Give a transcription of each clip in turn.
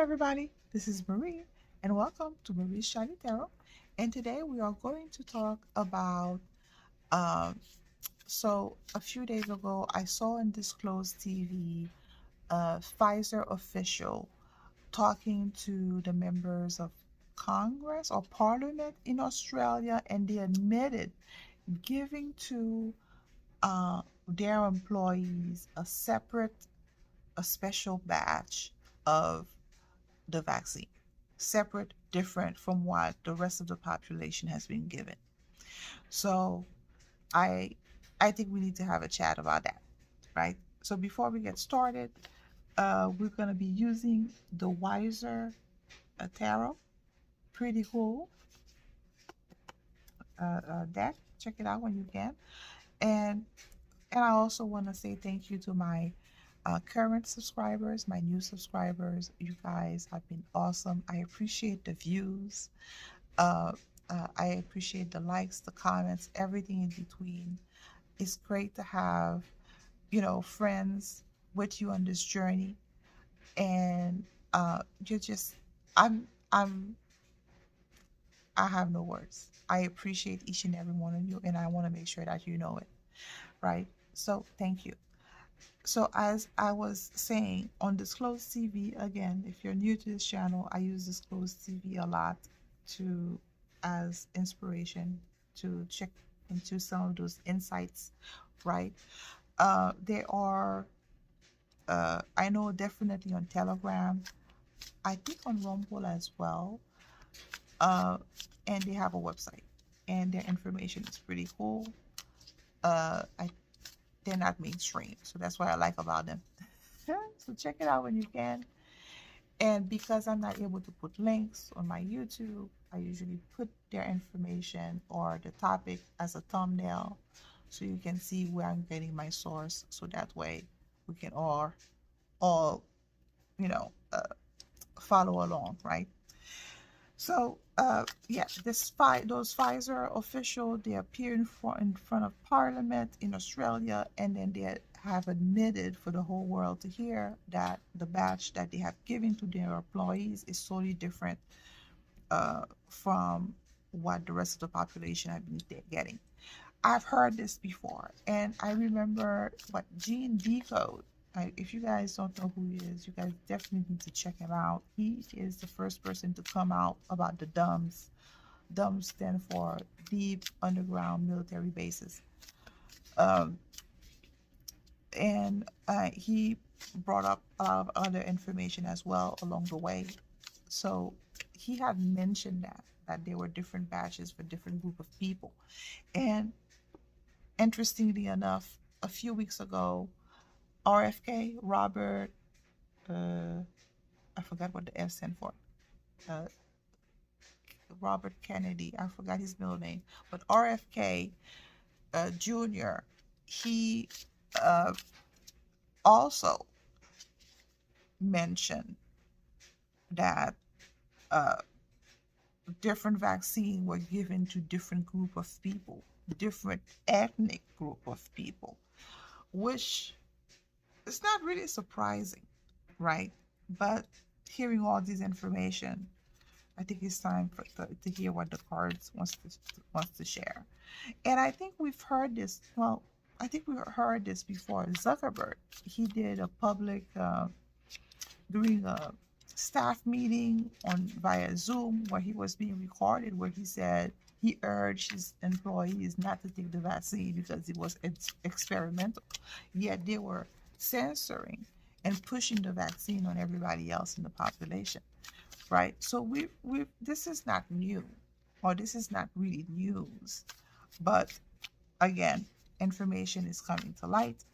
everybody, this is Marie, and welcome to Marie's Chatty Tarot. And today we are going to talk about. Um, a few days ago, I saw on Disclosed TV a Pfizer official talking to the members of Congress or Parliament in Australia, and they admitted giving to their employees a special batch of the vaccine, separate, different from what the rest of the population has been given. So I I think we need to have a chat about that, right? So before we get started, we're gonna be using the Wiser Tarot, pretty cool deck. Check it out when you can. And I also want to say thank you to my current subscribers, my new subscribers. You guys have been awesome. I appreciate the views. Uh, I appreciate the likes, the comments, everything in between. It's great to have, friends with you on this journey. And you're just, I'm, I'm, I have no words. I appreciate each and every one of you, and I want to make sure that you know it, right? So thank you. So as I was saying on Disclosed TV, again, if you're new to this channel, I use Disclosed TV a lot as inspiration to check into some of those insights, right? There are, I know definitely on Telegram, I think on Rumble as well, and they have a website, and their information is pretty cool. They're not mainstream, so that's what I like about them. So check it out when you can. And because I'm not able to put links on my YouTube, I usually put their information or the topic as a thumbnail so you can see where I'm getting my source, so that way we can all you know uh, follow along, right? So yeah, those Pfizer official, they appear in front of Parliament in Australia, and then they have admitted for the whole world to hear that the batch that they have given to their employees is totally different from what the rest of the population have been getting. I've heard this before, and I remember what Gene Decode. If you guys don't know who he is, you guys definitely need to check him out. He is the first person to come out about the DUMBs. DUMBs stand for Deep Underground Military Bases. Um, and he brought up a lot of other information as well along the way. So he had mentioned that there were different batches for different group of people. And interestingly enough, a few weeks ago, RFK, Robert, I forgot what the F stand for. Uh, Robert Kennedy, I forgot his middle name, but RFK Jr., he uh, also mentioned that uh, different vaccines were given to different group of people, different ethnic group of people, which is not really surprising, right? But hearing all this information, I think it's time to hear what the cards wants to share. And I think we've heard this. Well, I think we heard this before. Zuckerberg, he did a public during a staff meeting on via Zoom where he was being recorded, where he said he urged his employees not to take the vaccine because it was experimental. Yet they were censoring and pushing the vaccine on everybody else in the population, right? So we this is not new, or this is not really news, but again, information is coming to light.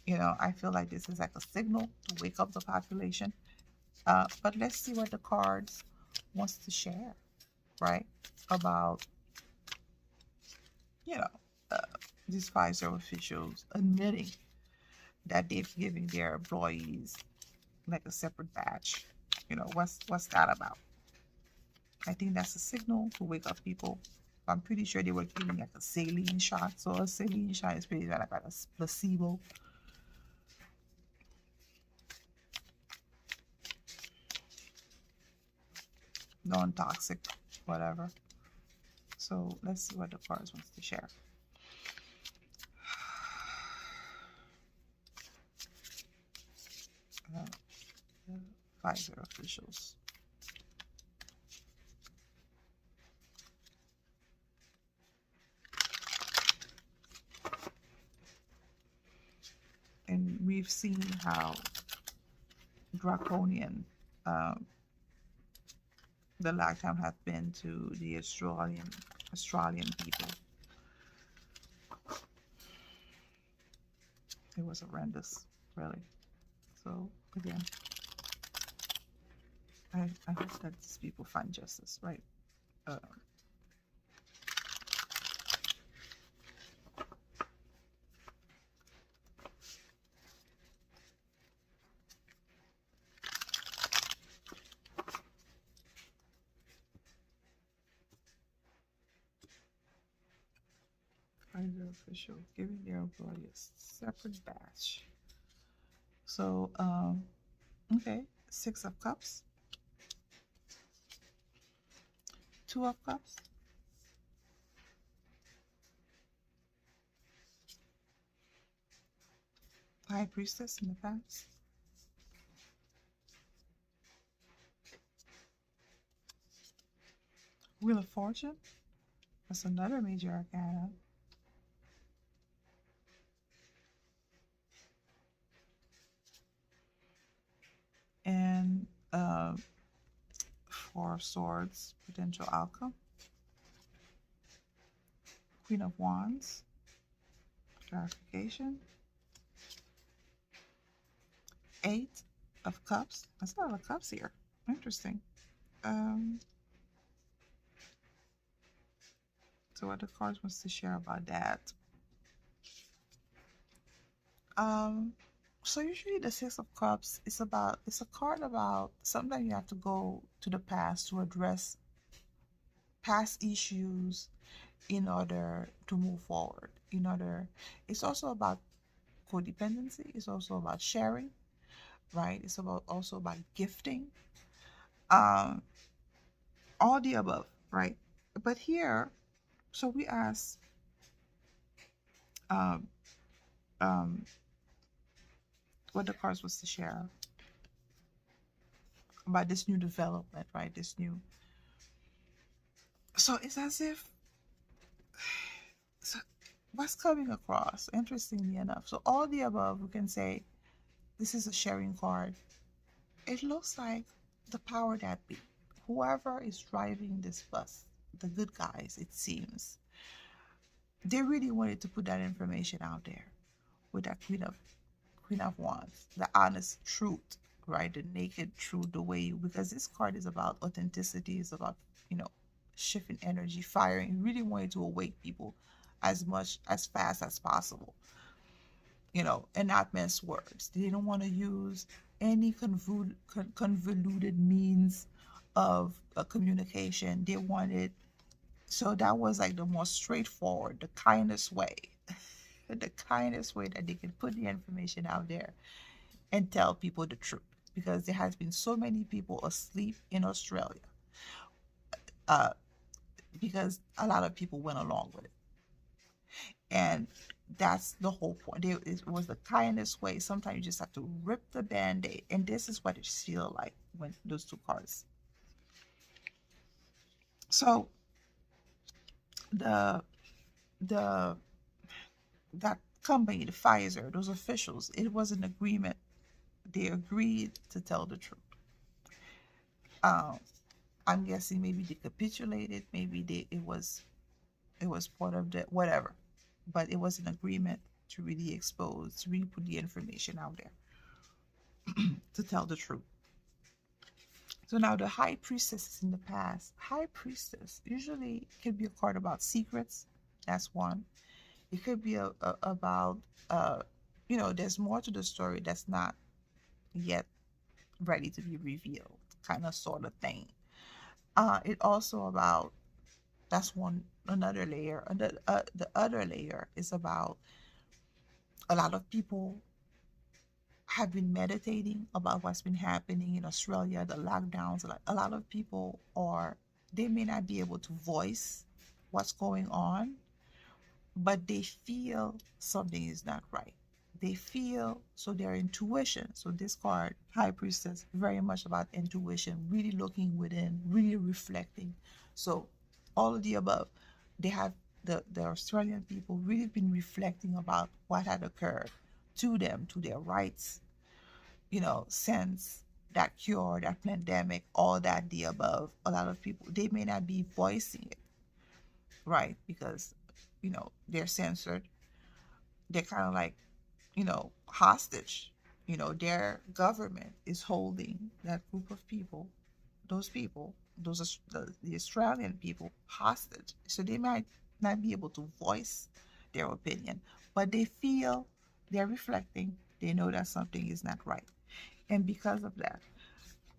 I feel like this is like a signal to wake up the population. But let's see what the cards wants to share, right? About, you know, uh, these Pfizer officials admitting that they've given their employees like a separate batch. What's that about? I think that's a signal to wake up people. I'm pretty sure they were giving like a saline shot. So a saline shot is pretty like a placebo. non-toxic, whatever. So let's see what the cards wants to share. Pfizer officials. And we've seen how draconian the lockdown has been to the Australian people. It was horrendous, really. So again, I hope that these people find justice, right? Pfizer official giving their employees separate badge. So okay, 6 of Cups, 2 of Cups, High Priestess in the past, Wheel of Fortune. That's another major arcana. And 4 of Swords, potential outcome. Queen of Wands, clarification. 8 of Cups. That's a lot of cups here. Interesting. So what the cards wants to share about that? So usually the 6 of Cups is about, it's a card about sometimes you have to go to the past to address past issues in order to move forward. It's also about codependency. It's also about sharing, right? It's also about gifting. Um, all the above, right? But here, so we ask, um, um, what the cards was to share about this new development, right? This new. So it's as if, so what's coming across, interestingly enough. So all the above, we can say this is a sharing card. It looks like the power that be, whoever is driving this bus, the good guys, it seems, they really wanted to put that information out there with that Queen of Wands, the honest truth, right? The naked truth, the way because this card is about authenticity, is about, shifting energy, firing. You really wanted to awake people as fast as possible, and not mince words. They don't want to use any convoluted means of communication. They wanted, so that was like the most straightforward, the kindest way, the kindest way that they can put the information out there and tell people the truth, because there has been so many people asleep in Australia, uh, because a lot of people went along with it, and that's the whole point. It was the kindest way. Sometimes you just have to rip the band-aid, and this is what it feels like when those 2 cards. So the the that company, the Pfizer, those officials, it was an agreement. They agreed to tell the truth. I'm guessing maybe they capitulated, maybe it was part of the whatever, but it was an agreement to really expose, to really put the information out there, to tell the truth. So now the High Priestess in the past. High Priestess usually could be a card about secrets. That's one. It could be about, there's more to the story that's not yet ready to be revealed, kind of sort of thing. It also about, that's another layer. And the other layer is about a lot of people have been meditating about what's been happening in Australia, the lockdowns. Like a lot of people are, they may not be able to voice what's going on, but they feel something is not right. They feel, so their intuition. So this card, High Priestess, very much about intuition, really looking within, really reflecting. So all of the above, they have the Australian people really been reflecting about what had occurred to them, to their rights, since that cure, that pandemic, all that the above. A lot of people, they may not be voicing it, right? Because, they're censored. They're kind of like, hostage. Their government is holding that group of people, the Australian people hostage. So they might not be able to voice their opinion, but they feel, they're reflecting, they know that something is not right. And because of that,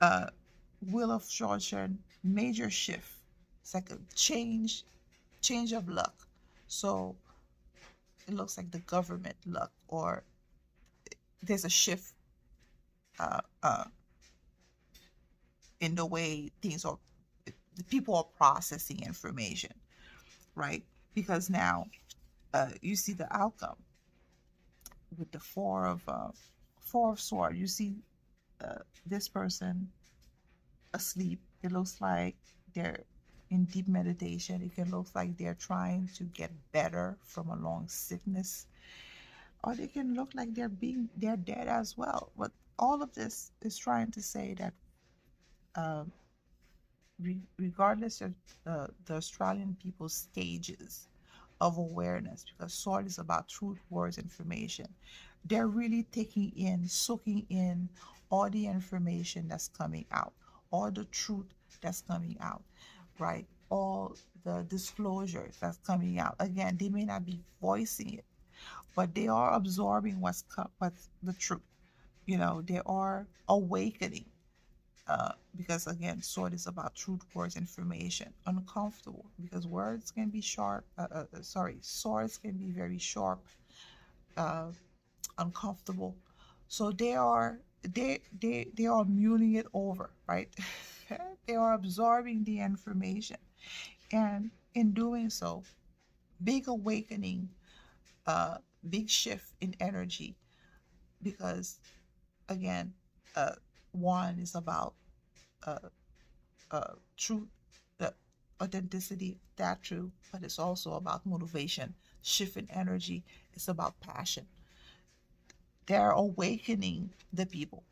uh, Wheel of Fortune, major shift. It's like a change of luck. So it looks like the government luck, or there's a shift uh, uh, in the way things are, the people are processing information, right? Because now you see the outcome with the four of sword. You see this person asleep. It looks like they're in deep meditation. It can look like they're trying to get better from a long sickness, or they can look like they're dead as well. But all of this is trying to say that um, regardless of the Australian people's stages of awareness, because sword is about truth, words, information, they're really taking in, soaking in all the information that's coming out, all the truth that's coming out, right? All the disclosures that's coming out. Again, they may not be voicing it, but they are absorbing what's the truth. They are awakening, because again, sword is about truth, words, information. Uncomfortable, because words can be sharp. Swords can be very sharp, uh, uncomfortable. So they are mulling it over, right? They are absorbing the information, and in doing so, big awakening, big shift in energy, because again, uh, one is about uh, truth, the authenticity, that truth, but it's also about motivation, shift in energy. It's about passion. They're awakening the people,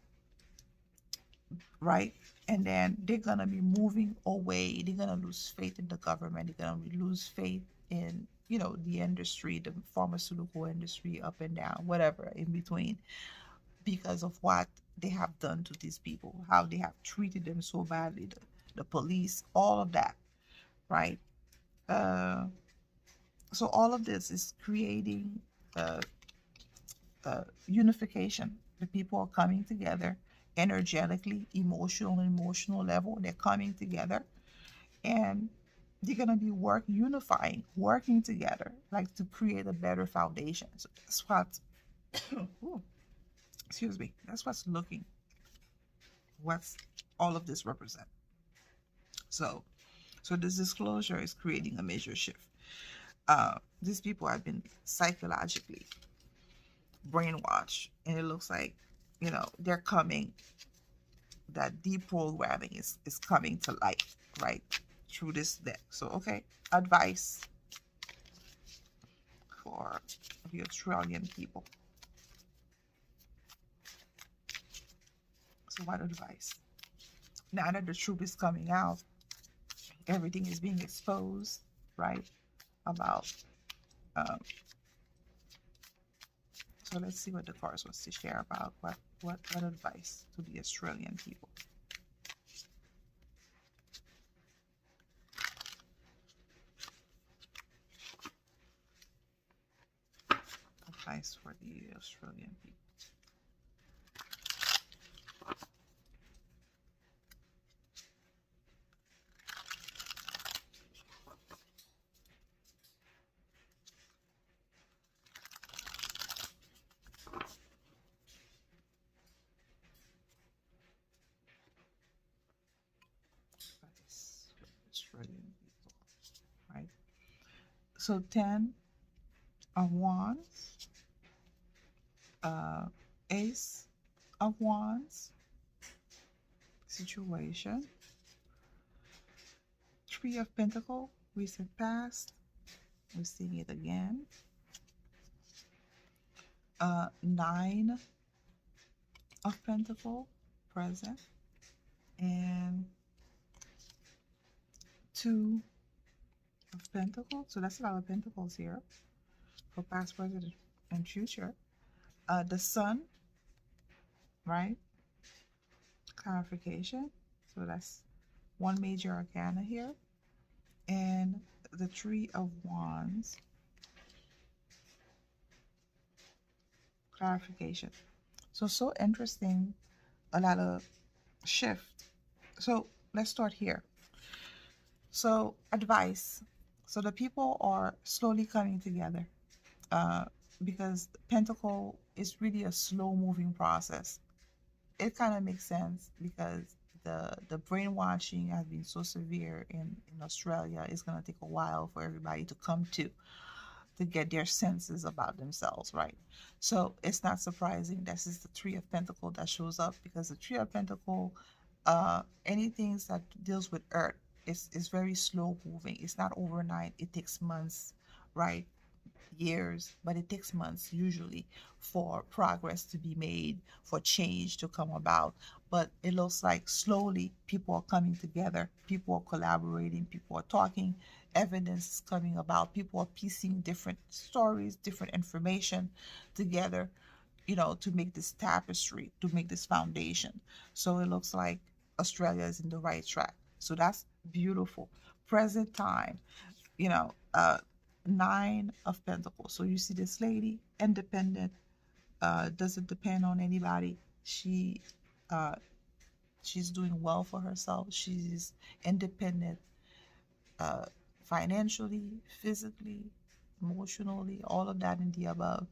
right? And then they're gonna be moving away. They're gonna lose faith in the government. They're gonna lose faith in, the industry, the pharmaceutical industry, up and down, whatever in between, because of what they have done to these people, how they have treated them so badly, the police, all of that, right? Uh, so all of this is creating uh, unification. The people are coming together energetically, emotional level. They're coming together, and they're gonna be unifying, working together, like to create a better foundation. So that's what, ooh, excuse me, that's what's all of this represent. So this disclosure is creating a major shift. These people have been psychologically brainwashed, and it looks like, they're coming, that deprogramming is coming to light, right, through this deck. So okay, advice for the Australian people. So what advice? Now that the truth is coming out, everything is being exposed, right, about so let's see what the cards wants to share about what advice to the Australian people. Advice for the Australian people. So 10 of Wands, Ace of Wands, situation, Three of Pentacles, recent past, we're seeing it again, Nine of Pentacles, present, and Two of Pentacles. So that's a lot of Pentacles here for past, present, and future. The Sun, right? Clarification. So that's one major arcana here. And the Three of Wands, clarification. So interesting, a lot of shift. So let's start here. So advice. So the people are slowly coming together, because Pentacle is really a slow moving process. It kind of makes sense because the brainwashing has been so severe in Australia. It's going to take a while for everybody to come to get their senses about themselves, right? So it's not surprising this is the Three of Pentacles that shows up, because the Three of Pentacles, anything that deals with earth, is very slow moving. It's not overnight. It takes months, right? Years, but it takes months usually for progress to be made, for change to come about. But it looks like slowly people are coming together, people are collaborating, people are talking, evidence is coming about, people are piecing different stories, different information together, to make this tapestry, to make this foundation. So it looks like Australia is in the right track. So that's beautiful. Present time, you know, uh, Nine of Pentacles. So you see this lady, independent, doesn't depend on anybody. Uh, she's doing well for herself. She's independent, uh, financially, physically, emotionally, all of that in the above.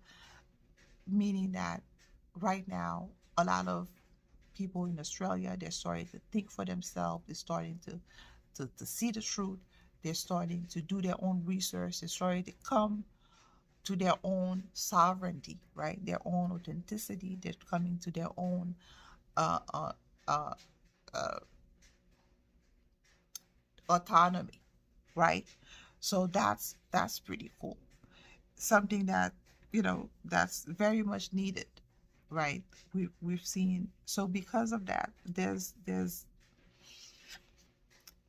Meaning that right now, a lot of people in Australia, they're starting to think for themselves. They're starting to see the truth. They're starting to do their own research. They're starting to come to their own sovereignty, right? Their own authenticity. They're coming to their own uh, uh, uh, uh, autonomy, right? So that's pretty cool. Something that that's very much needed, right? We've seen, so because of that, there's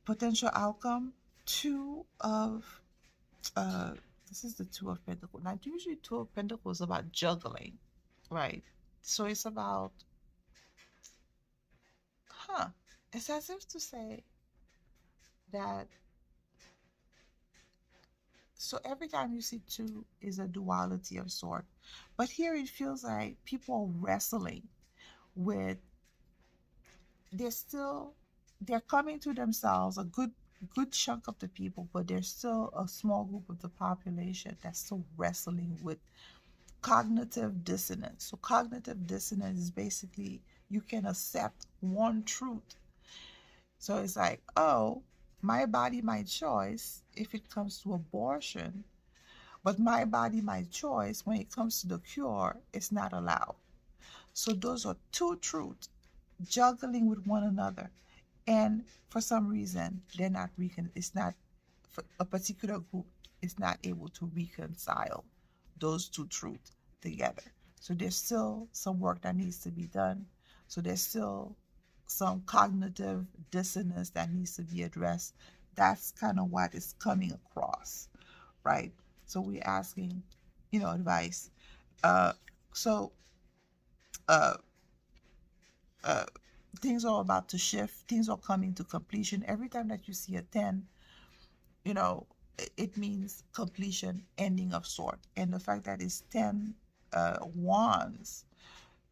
potential outcome. Two of this is the Two of Pentacles. Now, usually Two of Pentacles is about juggling, right? So it's about, it's as if to say that, so every time you see two is a duality of sort. But here it feels like people are wrestling with, they're still, they're coming to themselves, a good chunk of the people, but there's still a small group of the population that's still wrestling with cognitive dissonance. So cognitive dissonance is basically you can accept one truth. So it's like, oh, my body, my choice if it comes to abortion, but my body, my choice when it comes to the cure, it's not allowed. So those are two truths juggling with one another. And for some reason, they're not it's not, for a particular group is not able to reconcile those two truths together. So there's still some work that needs to be done. So there's still some cognitive dissonance that needs to be addressed. That's kind of what is coming across, right? So we're asking, advice. Uh, so uh, uh, things are about to shift. Things are coming to completion. Every time that you see a 10, it means completion, ending of sort. And the fact that it's 10 wands,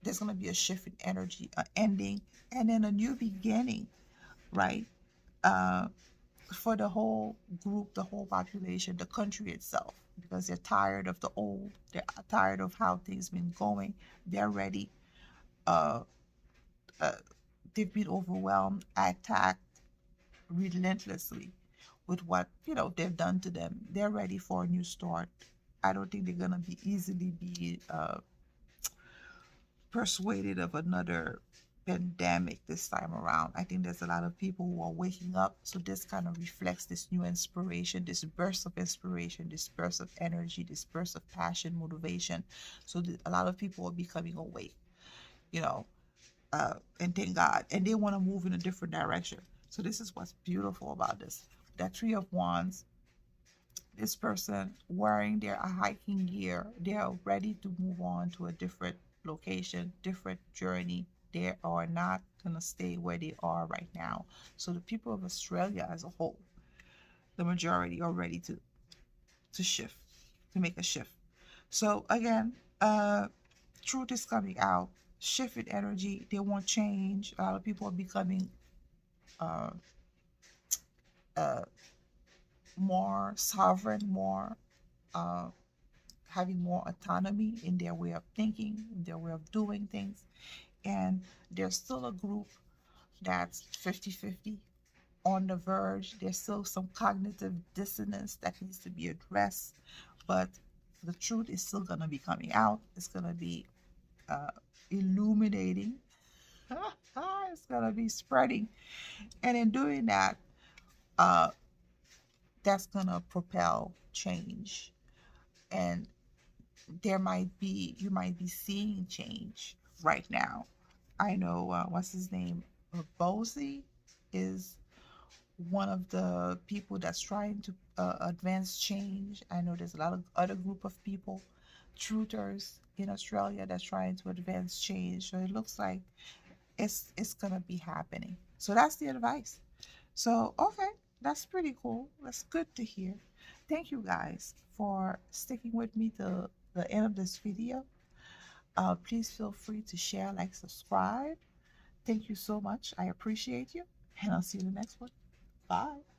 there's going to be a shift in energy, an ending, and then a new beginning, right? For the whole group, the whole population, the country itself, because they're tired of the old, they're tired of how things been going. They're ready. Uh, uh, they've been overwhelmed, attacked relentlessly with what they've done to them. They're ready for a new start. I don't think they're gonna be easily be persuaded of another pandemic this time around. I think there's a lot of people who are waking up. So this kind of reflects this new inspiration, this burst of inspiration, this burst of energy, this burst of passion, motivation. So a lot of people are becoming awake, you know, and thank God. And they want to move in a different direction. So this is what's beautiful about this. That Three of Wands, this person wearing their hiking gear, they are ready to move on to a different location, different journey. They are not going to stay where they are right now. So the people of Australia as a whole, the majority are ready to shift, to make a shift. So again, truth is coming out. Shift in energy. They want change. A lot of people are becoming uh, uh, more sovereign, more uh, having more autonomy in their way of thinking, in their way of doing things. And there's still a group that's 50-50 on the verge. There's still some cognitive dissonance that needs to be addressed, but the truth is still going to be coming out. It's going to be uh, illuminating. It's going to be spreading. And in doing that, uh, that's going to propel change. And you might be seeing change right now. I know, what's his name? Bosie is one of the people that's trying to advance change. I know there's a lot of other group of people, truthers in Australia, that's trying to advance change. So it looks like it's gonna be happening. So that's the advice. So okay, that's pretty cool. That's good to hear. Thank you guys for sticking with me to the end of this video. Please feel free to share, like, subscribe. Thank you so much. I appreciate you. And I'll see you in the next one. Bye.